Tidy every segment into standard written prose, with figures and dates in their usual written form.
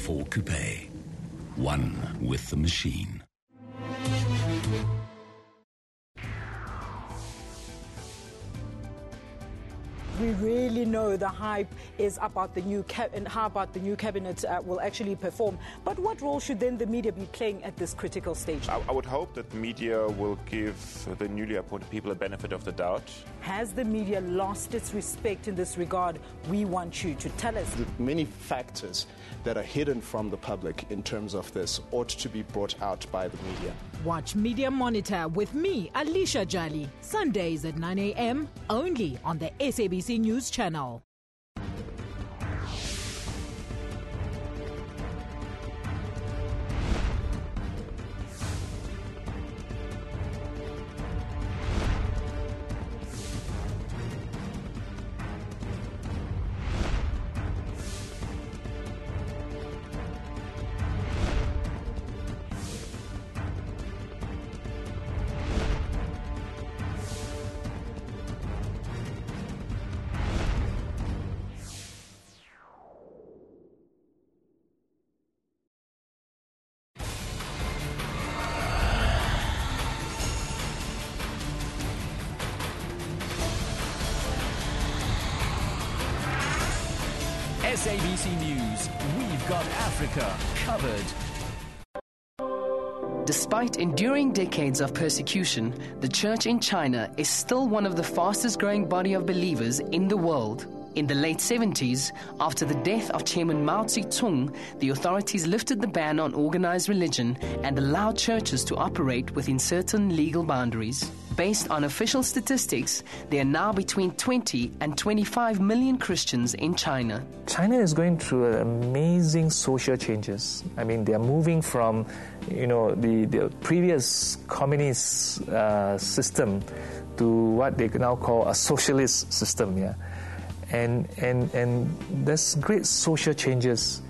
4 Coupe. One with the machine. We really know the hype is about the new and how about the new cabinet will actually perform. But what role should then the media be playing at this critical stage? I would hope that the media will give the newly appointed people a benefit of the doubt. Has the media lost its respect in this regard? We want you to tell us. The many factors that are hidden from the public in terms of this ought to be brought out by the media. Watch Media Monitor with me, Alicia Jali, Sundays at 9 a.m. only on the SABC News Channel. SABC News, we've got Africa covered. Despite enduring decades of persecution, the church in China is still one of the fastest growing body of believers in the world. In the late 70s, after the death of Chairman Mao Zedong, the authorities lifted the ban on organized religion and allowed churches to operate within certain legal boundaries. Based on official statistics, there are now between 20 and 25 million Christians in China. China is going through amazing social changes. I mean, they are moving from, the previous communist system to what they now call a socialist system. Yeah, and there's great social changes.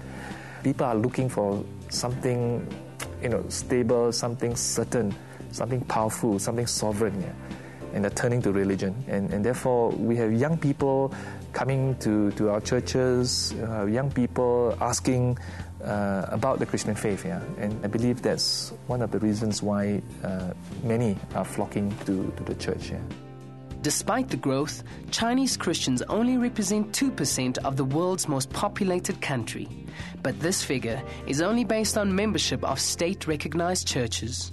People are looking for something, stable, something certain, something powerful, something sovereign, yeah? And they're turning to religion. And therefore, we have young people coming to our churches, young people asking about the Christian faith. Yeah? And I believe that's one of the reasons why many are flocking to the church. Yeah? Despite the growth, Chinese Christians only represent 2% of the world's most populated country. But this figure is only based on membership of state-recognized churches.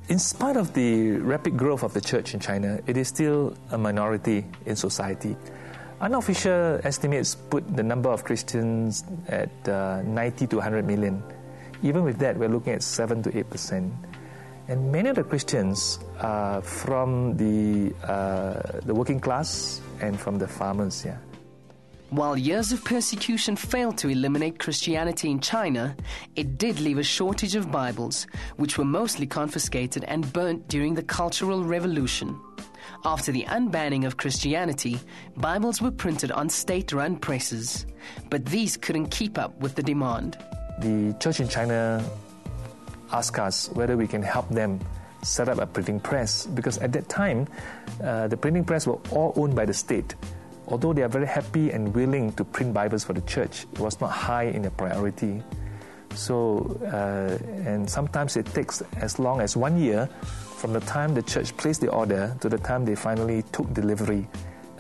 In spite of the rapid growth of the church in China, it is still a minority in society. Unofficial estimates put the number of Christians at 90 to 100 million. Even with that, we're looking at 7 to 8%. And many of the Christians are from the working class and from the farmers. Yeah. While years of persecution failed to eliminate Christianity in China, it did leave a shortage of Bibles, which were mostly confiscated and burnt during the Cultural Revolution. After the unbanning of Christianity, Bibles were printed on state-run presses, but these couldn't keep up with the demand. The church in China asked us whether we can help them set up a printing press, because at that time, the printing press were all owned by the state. Although they are very happy and willing to print Bibles for the church, it was not high in their priority. So, and sometimes it takes as long as 1 year from the time the church placed the order to the time they finally took delivery.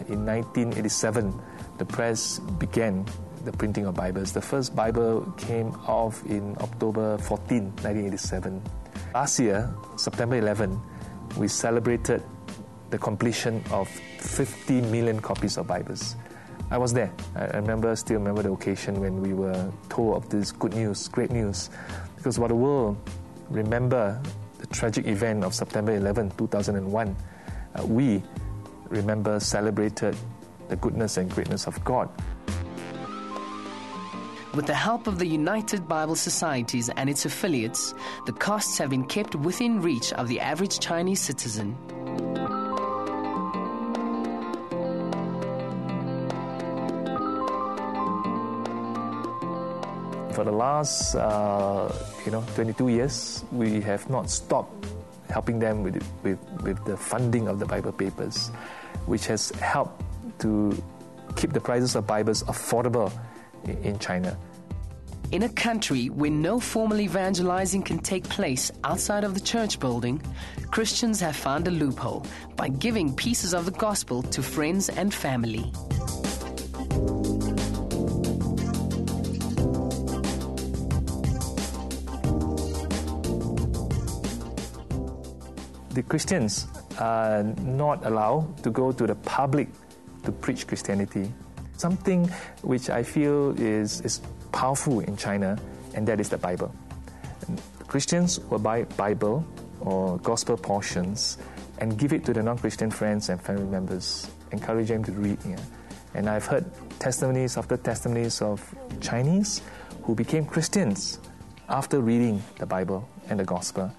In 1987, the press began the printing of Bibles. The first Bible came off in October 14, 1987. Last year, September 11, we celebrated the completion of 50 million copies of Bibles. I was there. I still remember the occasion when we were told of this good news, great news. Because while the world remember the tragic event of September 11, 2001, we celebrated the goodness and greatness of God. With the help of the United Bible Societies and its affiliates, the costs have been kept within reach of the average Chinese citizen. For the last 22 years, we have not stopped helping them with the funding of the Bible papers, which has helped to keep the prices of Bibles affordable in China. In a country where no formal evangelizing can take place outside of the church building, Christians have found a loophole by giving pieces of the gospel to friends and family. The Christians are not allowed to go to the public to preach Christianity. Something which I feel is powerful in China, and that is the Bible. Christians will buy Bible or gospel portions and give it to the non-Christian friends and family members, encourage them to read. Yeah. And I've heard testimonies after testimonies of Chinese who became Christians after reading the Bible and the gospel.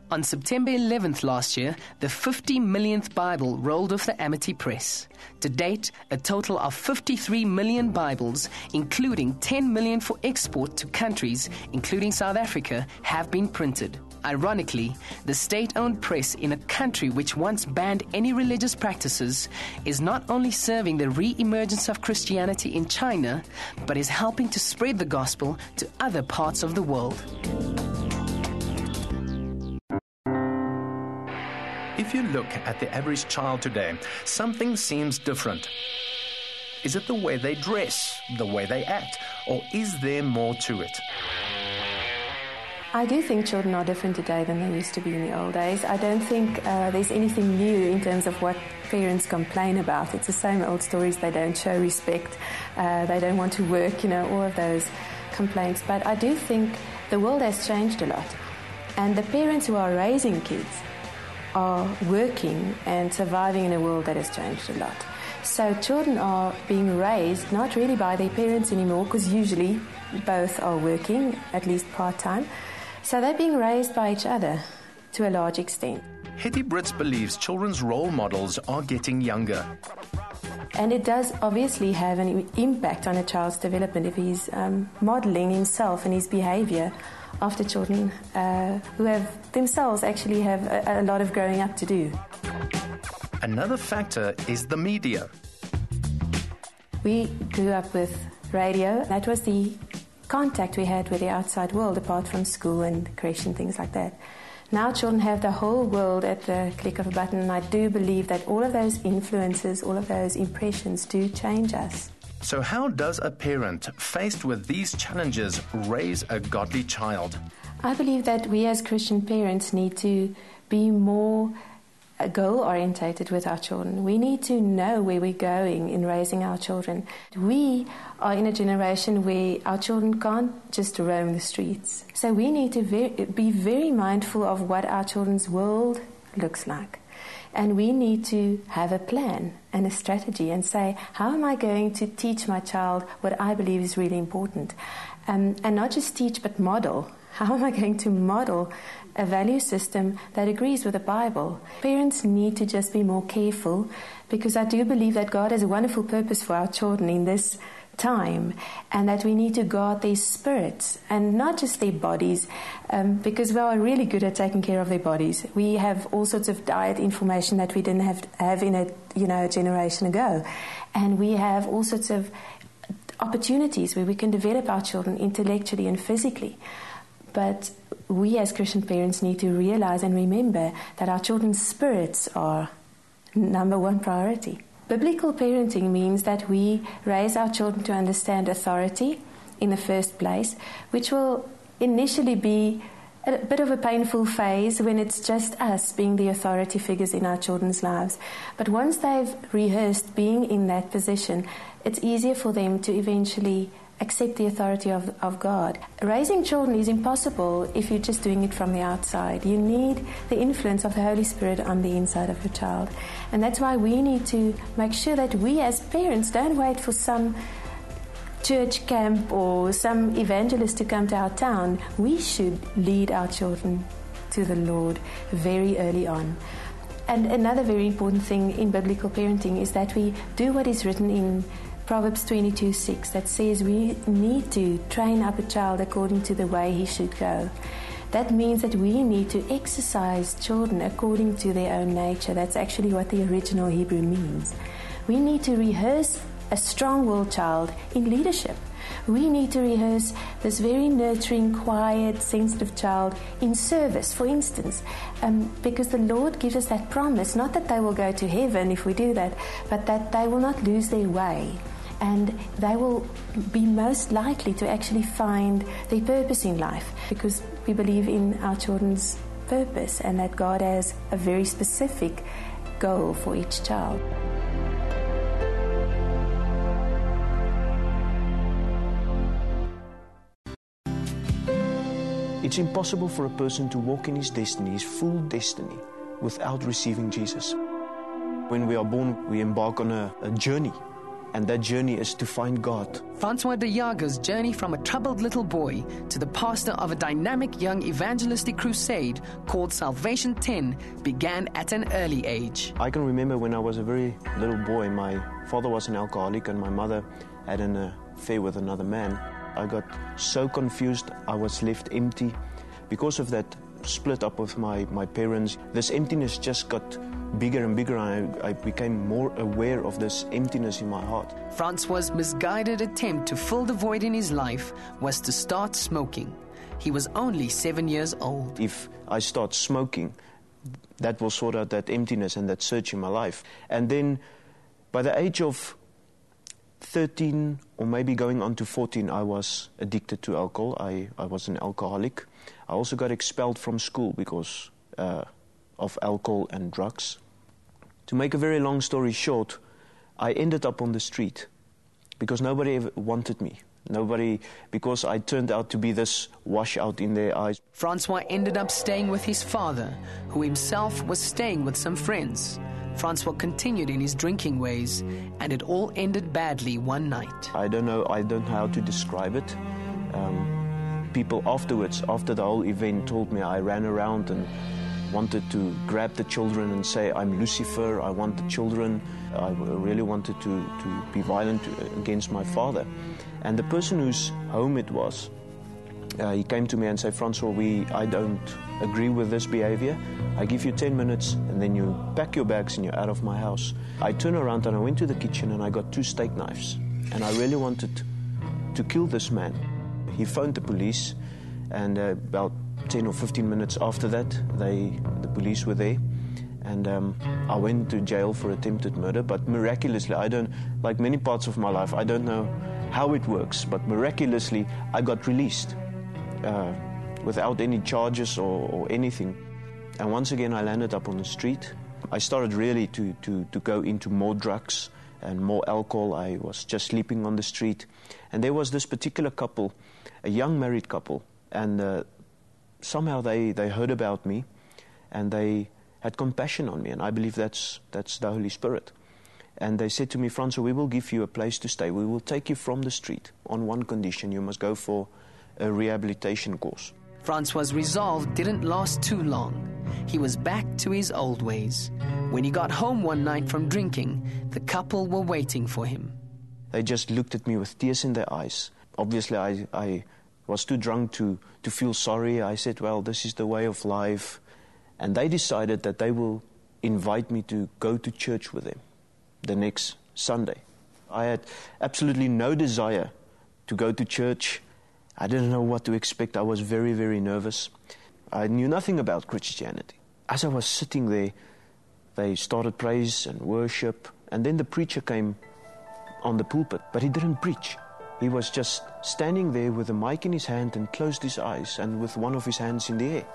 On September 11th last year, the 50 millionth Bible rolled off the Amity press. To date, a total of 53 million Bibles, including 10 million for export to countries, including South Africa, have been printed. Ironically, the state-owned press in a country which once banned any religious practices is not only serving the re-emergence of Christianity in China, but is helping to spread the gospel to other parts of the world. If you look at the average child today, something seems different. Is it the way they dress, the way they act, or is there more to it? I do think children are different today than they used to be in the old days. I don't think there's anything new in terms of what parents complain about. It's the same old stories. They don't show respect. They don't want to work, all of those complaints. But I do think the world has changed a lot. And the parents who are raising kids are working and surviving in a world that has changed a lot. So children are being raised not really by their parents anymore, because usually both are working, at least part-time. So they're being raised by each other to a large extent. Hetty Brits believes children's role models are getting younger. And it does obviously have an impact on a child's development if he's modeling himself and his behavior after children who have themselves actually have a lot of growing up to do. Another factor is the media. We grew up with radio. That was the contact we had with the outside world, apart from school and creche and things like that. Now children have the whole world at the click of a button, and I do believe that all of those influences, all of those impressions do change us. So how does a parent faced with these challenges raise a godly child? I believe that we as Christian parents need to be more goal-orientated with our children. We need to know where we're going in raising our children. We are in a generation where our children can't just roam the streets. So we need to be very mindful of what our children's world looks like. And we need to have a plan and a strategy and say, how am I going to teach my child what I believe is really important? And not just teach, but model. How am I going to model a value system that agrees with the Bible? Parents need to just be more careful, because I do believe that God has a wonderful purpose for our children in this time, and that we need to guard their spirits and not just their bodies, because we are really good at taking care of their bodies. We have all sorts of diet information that we didn't have in a generation ago, and we have all sorts of opportunities where we can develop our children intellectually and physically. But we as Christian parents need to realize and remember that our children's spirits are number one priority. Biblical parenting means that we raise our children to understand authority in the first place, which will initially be a bit of a painful phase when it's just us being the authority figures in our children's lives. But once they've rehearsed being in that position, it's easier for them to eventually accept the authority of God. Raising children is impossible if you're just doing it from the outside. You need the influence of the Holy Spirit on the inside of your child. And that's why we need to make sure that we as parents don't wait for some church camp or some evangelist to come to our town. We should lead our children to the Lord very early on. And another very important thing in biblical parenting is that we do what is written in Proverbs 22:6, that says we need to train up a child according to the way he should go. That means that we need to exercise children according to their own nature. That's actually what the original Hebrew means. We need to rehearse a strong-willed child in leadership. We need to rehearse this very nurturing, quiet, sensitive child in service, for instance, because the Lord gives us that promise, not that they will go to heaven if we do that, but that they will not lose their way. And they will be most likely to actually find their purpose in life, because we believe in our children's purpose and that God has a very specific goal for each child. It's impossible for a person to walk in his destiny, his full destiny, without receiving Jesus. When we are born, we embark on a journey. And that journey is to find God. Francois de Jager's journey from a troubled little boy to the pastor of a dynamic young evangelistic crusade called Salvation 10 began at an early age. I can remember when I was a very little boy, my father was an alcoholic and my mother had an affair with another man. I got so confused, I was left empty. Because of that split up with my parents, this emptiness just got bigger and bigger, and I became more aware of this emptiness in my heart. Francois' misguided attempt to fill the void in his life was to start smoking. He was only 7 years old. If I start smoking, that will sort out that emptiness and that search in my life. And then by the age of 13 or maybe going on to 14, I was addicted to alcohol. I was an alcoholic. I also got expelled from school because of alcohol and drugs. To make a very long story short, I ended up on the street because nobody ever wanted me. Because I turned out to be this washout in their eyes. Francois ended up staying with his father, who himself was staying with some friends. Francois continued in his drinking ways, and it all ended badly one night. I don't know how to describe it. People afterwards, after the whole event, told me I ran around and wanted to grab the children and say, I'm Lucifer, I want the children. I really wanted to be violent against my father. And the person whose home it was, he came to me and said, Francois, I don't agree with this behavior. I give you 10 minutes and then you pack your bags and you're out of my house. I turned around and I went to the kitchen and I got 2 steak knives. And I really wanted to kill this man. He phoned the police, and about 10 or 15 minutes after that, the police were there, and I went to jail for attempted murder. But miraculously, like many parts of my life, I don't know how it works, but miraculously, I got released without any charges or anything. And once again, I landed up on the street. I started really to go into more drugs and more alcohol. I was just sleeping on the street. And there was this particular couple, a young married couple, and somehow they heard about me and they had compassion on me, and I believe that's the Holy Spirit. And they said to me, Francois, we will give you a place to stay. We will take you from the street on one condition: you must go for a rehabilitation course. Francois' resolve didn't last too long. He was back to his old ways. When he got home one night from drinking, the couple were waiting for him. They just looked at me with tears in their eyes. Obviously, I was too drunk to feel sorry. I said, well, this is the way of life. And they decided that they will invite me to go to church with them the next Sunday. I had absolutely no desire to go to church. I didn't know what to expect. I was very, very nervous. I knew nothing about Christianity. As I was sitting there, they started praise and worship. And then the preacher came on the pulpit, but he didn't preach. He was just standing there with a mic in his hand and closed his eyes and with one of his hands in the air.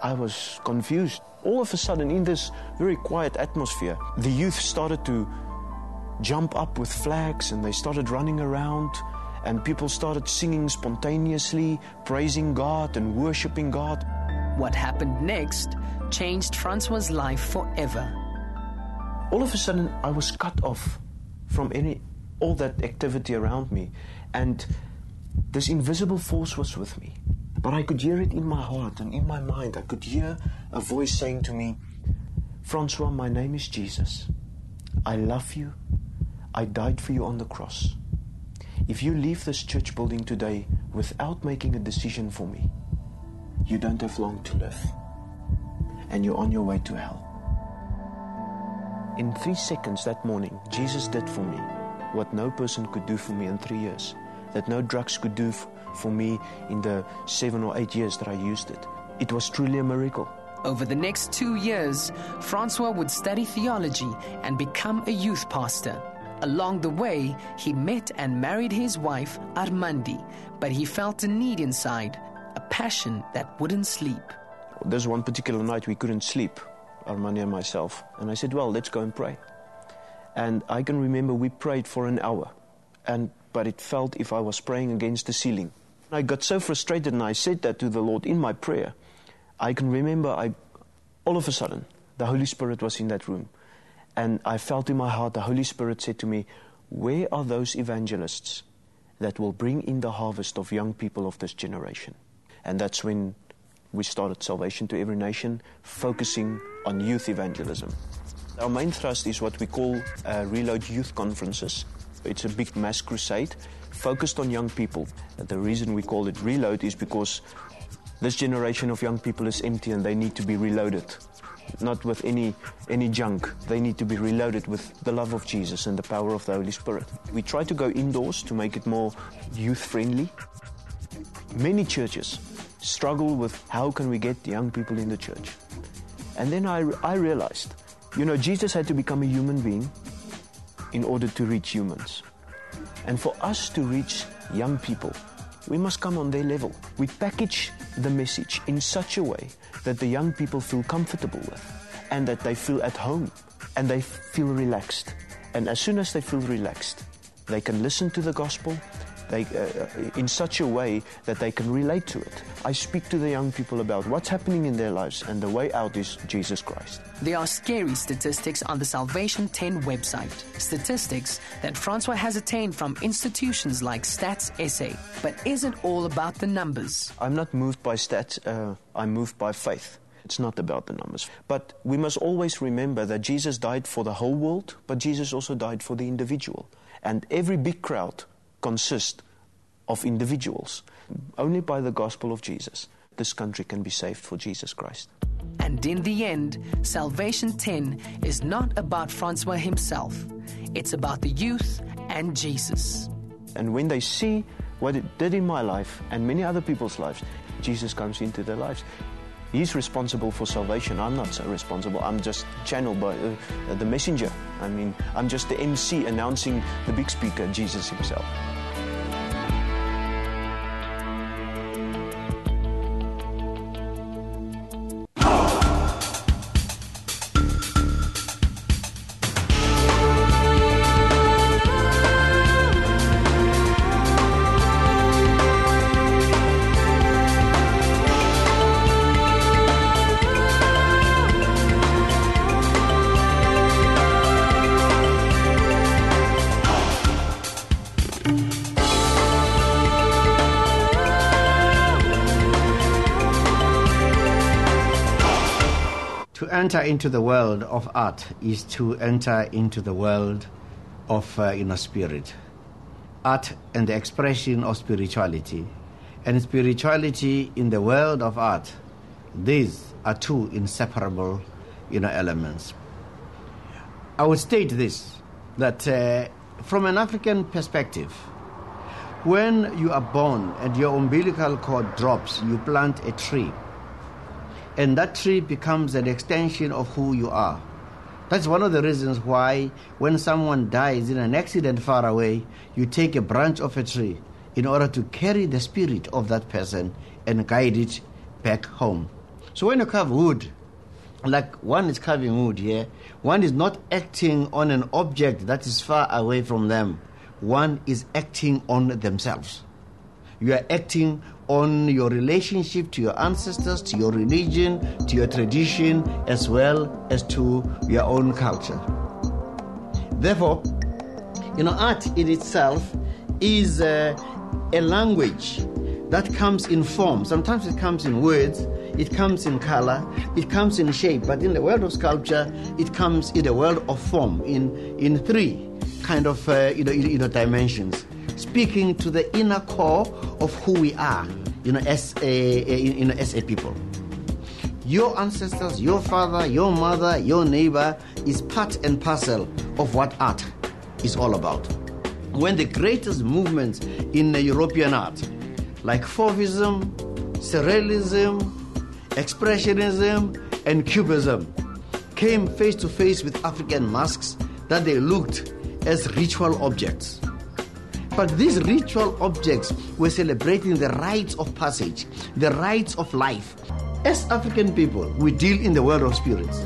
I was confused. All of a sudden, in this very quiet atmosphere, the youth started to jump up with flags and they started running around, and people started singing spontaneously, praising God and worshiping God. What happened next changed Francois' life forever. All of a sudden, I was cut off from all that activity around me, and this invisible force was with me. But I could hear it in my heart and in my mind. I could hear a voice saying to me, Francois, my name is Jesus. I love you. I died for you on the cross. If you leave this church building today without making a decision for me, you don't have long to live, and you're on your way to hell. In 3 seconds that morning, Jesus did for me what no person could do for me in 3 years. that no drugs could do for me in the 7 or 8 years that I used it. It was truly a miracle. Over the next 2 years, Francois would study theology and become a youth pastor. Along the way, he met and married his wife, Armandi, but he felt a need inside, a passion that wouldn't sleep. There's one particular night we couldn't sleep, Armandi and myself, and I said, well, let's go and pray. And I can remember we prayed for an hour, but it felt if I was praying against the ceiling. I got so frustrated, and I said that to the Lord in my prayer. I can remember all of a sudden, the Holy Spirit was in that room. And I felt in my heart, the Holy Spirit said to me, where are those evangelists that will bring in the harvest of young people of this generation? And that's when we started Salvation to Every Nation, focusing on youth evangelism. Our main thrust is what we call Reload Youth Conferences. It's a big mass crusade focused on young people. The reason we call it Reload is because this generation of young people is empty and they need to be reloaded. Not with any junk. They need to be reloaded with the love of Jesus and the power of the Holy Spirit. We try to go indoors to make it more youth-friendly. Many churches struggle with how can we get young people in the church. And then I realized, Jesus had to become a human being in order to reach humans. And for us to reach young people, we must come on their level. We package the message in such a way that the young people feel comfortable with, and that they feel at home, and they feel relaxed. And as soon as they feel relaxed, they can listen to the gospel in such a way that they can relate to it. I speak to the young people about what's happening in their lives, and the way out is Jesus Christ. There are scary statistics on the Salvation 10 website. Statistics that Francois has attained from institutions like Stats SA. But is it all about the numbers? I'm not moved by stats, I'm moved by faith. It's not about the numbers. But we must always remember that Jesus died for the whole world, but Jesus also died for the individual. And every big crowd consists of individuals. Only by the gospel of Jesus, this country can be saved for Jesus Christ. And in the end, Salvation 10 is not about Francois himself. It's about the youth and Jesus. And when they see what it did in my life and many other people's lives, Jesus comes into their lives. He's responsible for salvation. I'm not so responsible. I'm just channeled by the messenger. I'm just the MC announcing the big speaker, Jesus himself. To enter into the world of art is to enter into the world of spirit. Art and the expression of spirituality. And spirituality in the world of art, these are two inseparable elements. I would state this, that from an African perspective, when you are born and your umbilical cord drops, you plant a tree. And that tree becomes an extension of who you are. That's one of the reasons why when someone dies in an accident far away, you take a branch of a tree in order to carry the spirit of that person and guide it back home. So when you carve wood, like one is carving wood here, one is not acting on an object that is far away from them. One is acting on themselves. You are acting on your relationship to your ancestors, to your religion, to your tradition, as well as to your own culture. Therefore, art in itself is a language that comes in form. Sometimes it comes in words, it comes in color, it comes in shape. But in the world of sculpture, it comes in the world of form, in three kind of dimensions, speaking to the inner core of who we are, as a people. Your ancestors, your father, your mother, your neighbor is part and parcel of what art is all about. when the greatest movements in European art, like Fauvism, Surrealism, Expressionism, and Cubism, came face to face with African masks that they looked as ritual objects. But these ritual objects were celebrating the rites of passage, the rites of life. As African people, we deal in the world of spirits.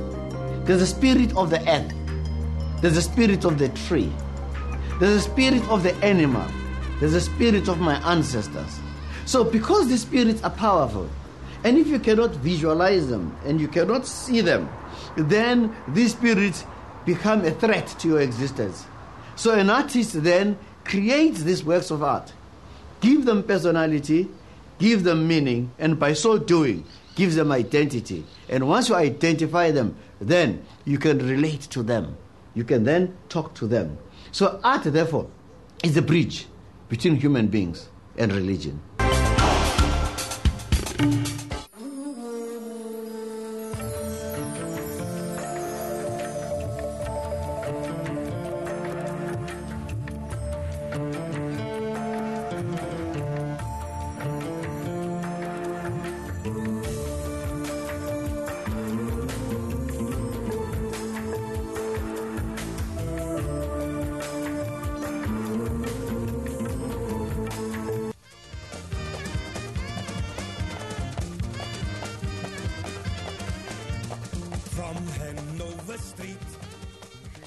There's a spirit of the earth. There's a spirit of the tree. There's a spirit of the animal. There's a spirit of my ancestors. So because these spirits are powerful, and if you cannot visualize them and you cannot see them, then these spirits become a threat to your existence. So an artist then creates these works of art, give them personality, give them meaning, and by so doing, gives them identity. And once you identify them, then you can relate to them. You can then talk to them. So art, therefore, is the bridge between human beings and religion.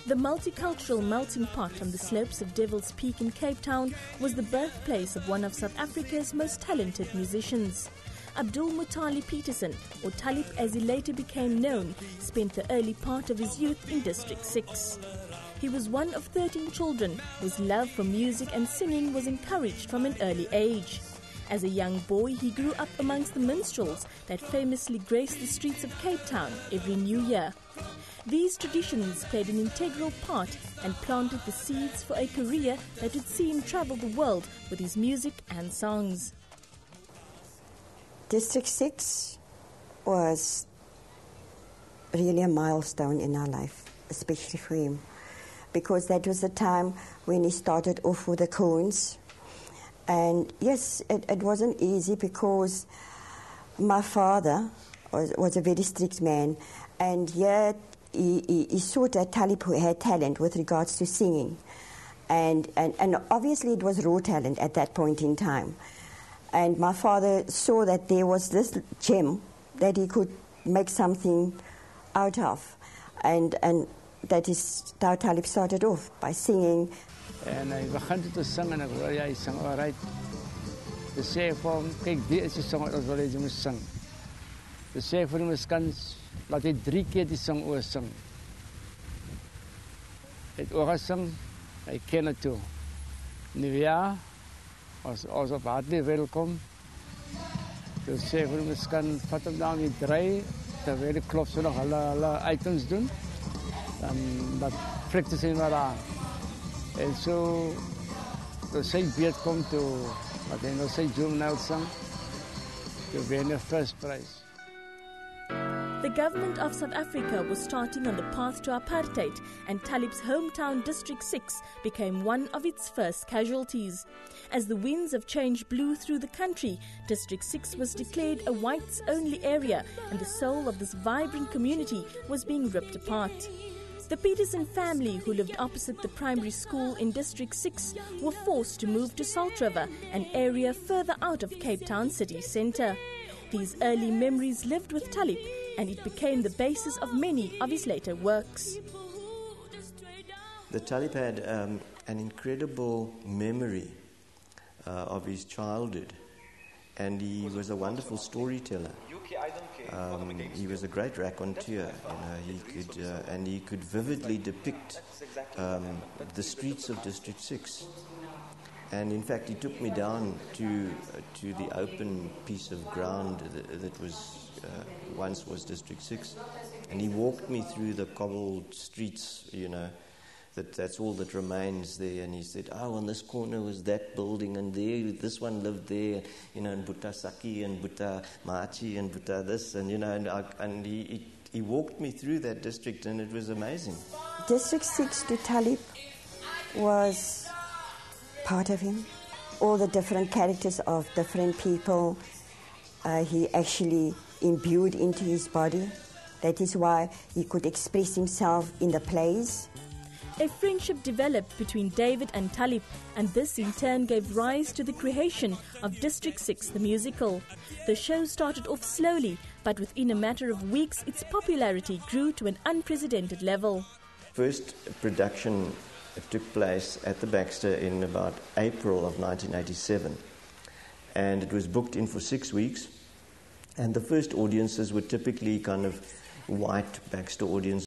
The multicultural melting pot on the slopes of Devil's Peak in Cape Town was the birthplace of one of South Africa's most talented musicians. Abdul Taliep Petersen, or Taliep as he later became known, spent the early part of his youth in District 6. He was one of 13 children whose love for music and singing was encouraged from an early age. As a young boy, he grew up amongst the minstrels that famously graced the streets of Cape Town every New Year. These traditions played an integral part and planted the seeds for a career that would see him travel the world with his music and songs. District 6 was really a milestone in our life, especially for him, because that was the time when he started off with the Coens. And yes, it wasn't easy because my father was a very strict man, and yet he saw that Taliep had talent with regards to singing. And obviously it was raw talent at that point in time. And my father saw that there was this gem that he could make something out of. And that is how Taliep started off, by singing. En hy begin te sing en ek hoor hy sing alright. Dis sê vir hom, kyk, dit is die song wat ons wil hê jy moet sing. Dis sê vir hom, miskien laat hy 3 keer die song oor sing. Hy het oor gesing, hy ken het toe. Nu ja, ons op hartelijk welkom. Dus sê vir hom, miskien vat hom dan die 3, terwijl die klop so nog alle items doen. Dan dat flik te sien maar aan. En so, toe sy beurt kom toe, wat hy nou sy journal sang, toe wen hy first prize. The government of South Africa was starting on the path to apartheid, and Taliep's hometown District 6 became one of its first casualties. As the winds of change blew through the country, District 6 was declared a whites-only area, and the soul of this vibrant community was being ripped apart. The Petersen family, who lived opposite the primary school in District 6, were forced to move to Salt River, an area further out of Cape Town city centre. These early memories lived with Taliep, and it became the basis of many of his later works. The Taliep had an incredible memory of his childhood, and he was a wonderful storyteller. He was a great raconteur. He could vividly depict the streets of District 6. And in fact, he took me down to the open piece of ground that was once was District 6, and he walked me through the cobbled streets. You know, that's all that remains there. And he said, "Oh, on this corner was that building, and there this one lived there. You know, and Buta Saki and Buta Machi and Buta this, and you know, and he walked me through that district, and it was amazing." District 6 to Taliep was part of him. All the different characters of different people he actually imbued into his body. That is why he could express himself in the plays. A friendship developed between David and Taliep, and this in turn gave rise to the creation of District 6, the musical. The show started off slowly, but within a matter of weeks, its popularity grew to an unprecedented level. First production took place at the Baxter in about April of 1987, and it was booked in for 6 weeks. And the first audiences were typically kind of white Baxter audiences.